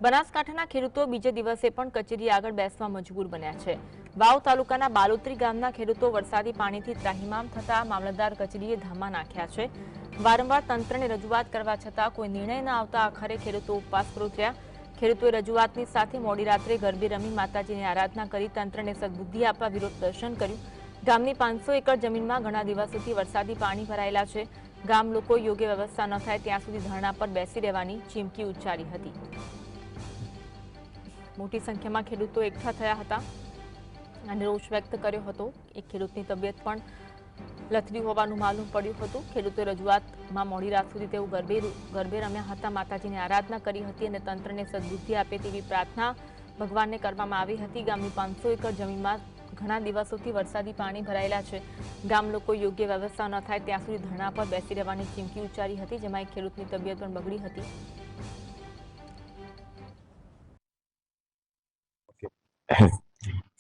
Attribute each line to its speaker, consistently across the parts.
Speaker 1: બનાસકાંઠાના ખેડૂતો બીજે દિવસે પણ કચેરી આગળ બેસવા મજબૂર બન્યા છે। વાવ તાલુકાના બાલોત્રી ગામના ખેડૂતો વરસાદી પાણીથી ત્રાહિમામ થતા મામલતદાર કચેરીએ ધામા નાખ્યા છે। વારંવાર તંત્રને રજૂઆત કરવા છતાં કોઈ નિર્ણય ન આવતા આખરે ખેડૂતો ઉપવાસ પર ઉતર્યા। ખેડૂતોએ રજૂઆતની સાથે મોડી રાત્રે ગરબે રમી માતાજીની આરાધના કરી તંત્રને સદબુદ્ધિ આપવા વિરોધ દર્શન કર્યું। ગામની 500 એકર જમીનમાં ઘણા દિવસોથી વરસાદી પાણી ભરાયેલા છે। ગામ લોકો યોગ્ય વ્યવસ્થા ન થાય ત્યાં સુધી ધરણા પર બેસી રહેવાની ચીમકી ઉચ્ચારી હતી। મોટી સંખ્યામાં ખેડૂતો એકઠા થયા હતા અને રોષ વ્યક્ત કર્યો હતો। એક ખેડૂતની તબિયત પણ લથડી હોવાનું માલુમ પડ્યું હતું। ખેડૂતોએ રજૂઆતમાં મોડી રાત સુધી તેઓ ગરબે રમ્યા હતા, માતાજીની આરાધના કરી હતી અને તંત્રને સદબુદ્ધિ આપે તેવી પ્રાર્થના ભગવાનને કરવામાં આવી હતી। ગામની 500 એકર જમીનમાં ઘણા દિવસોથી વરસાદી પાણી ભરાયેલા છે। ગામ લોકો યોગ્ય વ્યવસ્થા ન થાય ત્યાં સુધી ધરણા પર બેસી રહેવાની ચીમકી ઉચ્ચારી હતી, જેમાં એક ખેડૂતની તબિયત પણ બગડી હતી।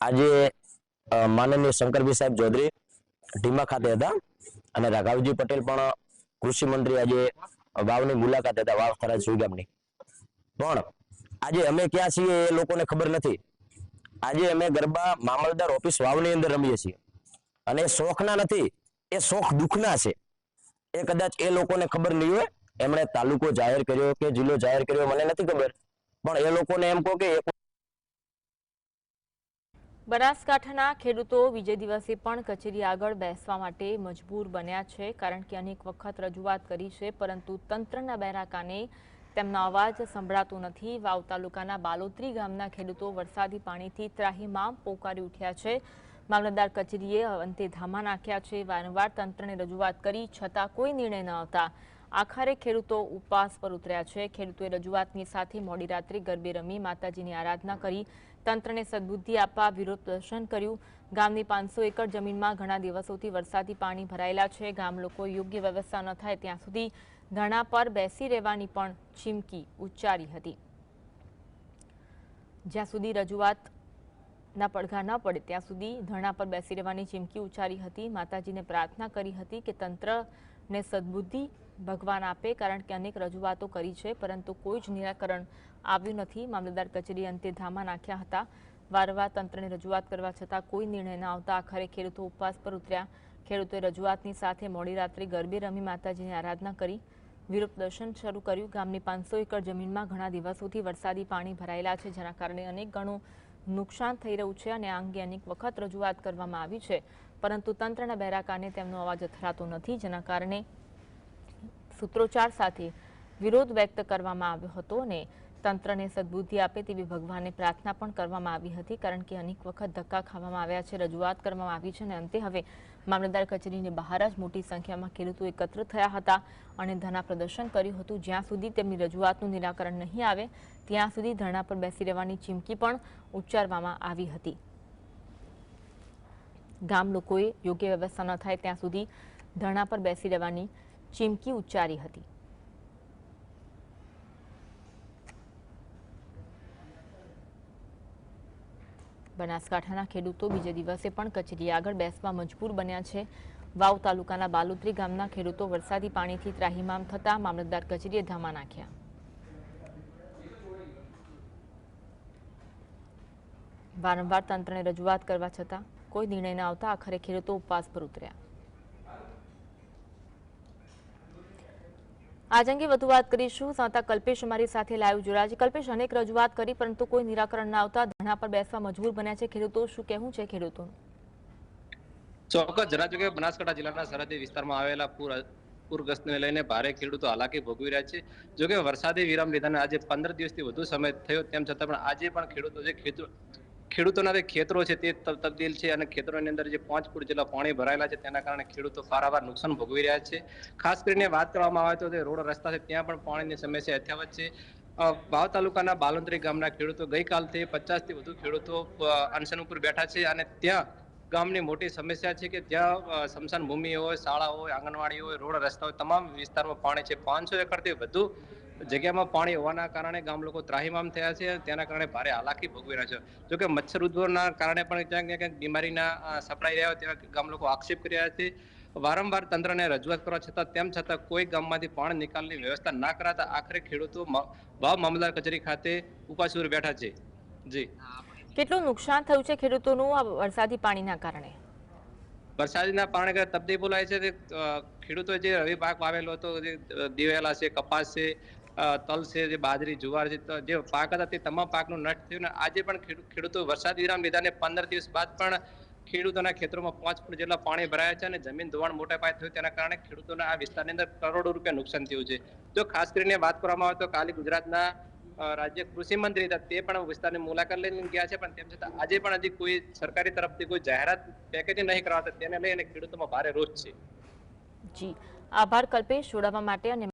Speaker 2: આજે માનनीय શંકરભાઈ સાહેબ ચૌધરી ટીમા ખાતે હતા અને રાઘવજી પટેલ પણ કૃષિ મંત્રી આજે વાવની મુલાકાત હતા, વાવ થરાદ સુઈગામની। પણ આજે અમે ક્યાં છીએ એ લોકોને ખબર નથી। આજે અમે ગરબા મામલતદાર ઓફિસ વાવની અંદર રમીએ છીએ અને શોખના નથી, એ શોખ દુઃખના છે। એ કદાચ એ લોકોને ખબર નહીં હોય, એમણે તાલુકો જાહેર કર્યો કે જિલ્લો જાહેર કર્યો મને નથી ખબર, પણ એ લોકોને એમ કહો કે
Speaker 1: બનાસકાંઠાના ખેડૂતો બીજે દિવસે પણ કચેરી આગળ બેસવા માટે મજબૂર બન્યા છે, કારણ કે અનેક વખત રજૂઆત કરી છે, પરંતુ તંત્રના બહેરા કાને તેમનો અવાજ સંભળાતો નથી। વાવ તાલુકાના બાલોત્રી ગામના ખેડૂતો વરસાદી પાણીથી ત્રાહિમામ પોકારી ઉઠ્યા છે। મામલતદાર કચેરીએ અંતે ધામા નાખ્યા છે। વારંવાર તંત્રને રજૂઆત કરી છતાં કોઈ નિર્ણય ન આવતા આખરે ખેડૂતો ઉપવાસ પર ઉતર્યા છે। ખેડૂતોએ રજૂઆતની સાથે મોડી રાત્રે ગરબે રમી માતાજીની આરાધના કરી તંત્રને સદબુદ્ધિ આપવા વિરોધ દર્શન કર્યું। ગામની 500 એકર જમીનમાં ઘણા દિવસોથી વરસાદી પાણી ભરાયેલા છે। ગામ લોકો યોગ્ય વ્યવસ્થા ન થાય ત્યાં સુધી ધરણા પર બેસી રહેવાની પણ ચીમકી ઉચ્ચારી હતી। જ્યાં સુધી રજૂઆતના પડઘા ન પડે ત્યાં સુધી ધરણા પર બેસી રહેવાની ચીમકી ઉચ્ચારી હતી। માતાજીને પ્રાર્થના કરી હતી કે તંત્રને સદબુદ્ધિ ભગવાન આપે, કારણ કે અનેક રજૂઆતો કરી છે, પરંતુ કોઈ જ નિરાકરણ આવ્યું નથી। મામલતદાર કચેરી અંતે ધામા નાખ્યા હતા। વારંવાર તંત્રને રજૂઆત કરવા છતાં કોઈ નિર્ણય ન આવતા આખરે ખેડૂતો ઉપવાસ પર ઉતર્યા। ખેડૂતોએ રજૂઆતની સાથે મોડી રાત્રે ગરબે રમી માતાજીની આરાધના કરી વિરોધ દર્શન શરૂ કર્યું। ગામની 500 એકર જમીનમાં ઘણા દિવસોથી વરસાદી પાણી ભરાયેલા છે, જેના કારણે અનેક ગણું નુકસાન થઈ રહ્યું છે અને આ અંગે અનેક વખત રજૂઆત કરવામાં આવી છે, પરંતુ તંત્રના બહેરા કાને તેમનો અવાજ અથડાતો નથી, જેના કારણે સૂત્રોચ્ચાર સાથે વિરોધ વ્યક્ત કરવામાં આવ્યો હતો અને તંત્રને સદબુદ્ધિ આપે તેવી ભગવાનને પ્રાર્થના પણ કરવામાં આવી હતી, કારણ કે અનેક વખત ધક્કા ખાવામાં આવ્યા છે, રજૂઆત કરવામાં આવી છે અને અંતે હવે મામલતદાર કચેરીની બહાર જ મોટી સંખ્યામાં ખેડૂતો એકત્ર થયા હતા અને ધરણા પ્રદર્શન કર્યું હતું। જ્યાં સુધી તેમની રજૂઆતનું નિરાકરણ નહીં આવે ત્યાં સુધી ધરણા પર બેસી રહેવાની ચીમકી પણ ઉચ્ચારવામાં આવી હતી। ગામ લોકોએ યોગ્ય વ્યવસ્થા ન થાય ત્યાં સુધી ધરણા પર બેસી રહેવાની ચીમકી ઉચ્ચારી હતી। બનાસકાંઠાના ખેડૂતો બીજે દિવસે પણ કચેરી આગળ બેસવા મજબૂર બન્યા છે। વાવ તાલુકાના બાલોત્રી ગામના ખેડૂતો વરસાદી પાણીથી ત્રાહિમામ થતા મામલતદાર કચેરીએ ધામા નાખ્યા। વારંવાર તંત્રને રજૂઆત કરવા છતાં કોઈ નિર્ણય ન આવતા આખરે ખેડૂતો ઉપવાસ પર ઉતર્યા। આજ અંગે વધુ વાત કરીશું, સંવાદદાતા કલ્પેશ અમારી સાથે લાઈવ જોડાયા છે। કલ્પેશ, અનેક રજૂઆત કરી પરંતુ કોઈ નિરાકરણ ન આવતા ધરણા પર બેસવા મજબૂર બન્યા છે ખેડૂતો, શું કહેવું છે ખેડૂતોનું?
Speaker 3: ચોક્કસ જણાવ્યું કે બનાસકાંઠા જિલ્લાના સરહદી વિસ્તારમાં આવેલા પૂરગ્રસ્તને લઈને ભારે ખેડૂતો હાલાકી ભોગવી રહ્યા છે। જોકે વરસાદી વિરામ લીધાને આજે 15 દિવસથી વધુ સમય થયો, તેમ છતાં પણ આજે પણ ખેડૂતોના જે ખેતરો છે તે તબદીલ છે અને ખેતરોની અંદર જે 5 ફૂટ જેટલા પાણી ભરાયેલા છે, તેના કારણે ખેડૂતો પારાવાર નુકસાન ભોગવી રહ્યા છે। ખાસ કરીને વાત કરવામાં આવે તો જે રોડ રસ્તા છે ત્યાં પણ પાણીની સમસ્યા યથાવત છે। વાવ તાલુકાના બાલોત્રી ગામના ખેડૂતો ગઈકાલથી 50 થી વધુ ખેડૂતો અનશન ઉપર બેઠા છે અને ત્યાં ગામની મોટી સમસ્યા છે કે જ્યાં સ્મશાન ભૂમિ હોય, શાળા હોય, આંગણવાડી હોય, રોડ રસ્તા હોય, તમામ વિસ્તારમાં પાણી છે। 500 એકરથી વધુ જગ્યામાં પાણી હોવાના કારણે ગામ લોકો ત્રાહિમામ થયા છે, તેના કારણે ભારે હાલાકી ભોગવી રહ્યા છે। જોકે મચ્છર ઉદ્ભવના કારણે પણ ક્યાંક બીમારીના સપડાઈ રહ્યા હોય તેવા ગામ લોકો આક્ષેપ કરી રહ્યા છે। વારંવાર તંત્રને રજૂઆત કરવા છતાં તેમ છતાં કોઈ ગામમાંથી પાણી નિકાલની વ્યવસ્થા ના કરાતા આખરે ખેડૂતો વાવ મામલતદાર કચેરી ખાતે ઉપાસુર બેઠા છે. જી.
Speaker 1: કેટલું નુકસાન થયું છે ખેડૂતોનું આ વરસાદી પાણીના કારણે?
Speaker 3: વરસાદના પાણી તબદી બોલાય છે તે ખેડૂતો જે રવિ પાક વાવેલો હતો, જે દિવેલા છે, કપાસ છે, તલ છે, જે બાજરી, જુવાર છે, જે પાક હતા તે તમામ પાકનું નષ્ટ થયું. અને આજે પણ ખેડૂતો વરસાદ વિરામ લીધાને 15 દિવસ બાદ પણ ખેડૂતોના ખેતરોમાં 5 ફૂટ જેટલા પાણી ભરાયા છે અને જમીન ધોવાણ મોટા પાયે થયું. તેના કારણે ખેડૂતોના આ વિસ્તારની અંદર કરોડો રૂપિયા નુકસાન થયું છે. જો ખાસ કરીને વાત કરવામાં આવે તો કાલે ગુજરાતના રાજ્ય કૃષિ મંત્રી હતા, તે પણ વિસ્તારની મુલાકાત લઈને ગયા છે, પણ તેમ છતાં આજે પણ હજી કોઈ સરકારી તરફથી કોઈ જાહેરાત પેકેજિંગ નહીં કરાવતા, તેને લઈને ખેડૂતોમાં ભારે રોષ છે.
Speaker 1: જી, આભાર કલ્પેશ જોડાવા માટે. અને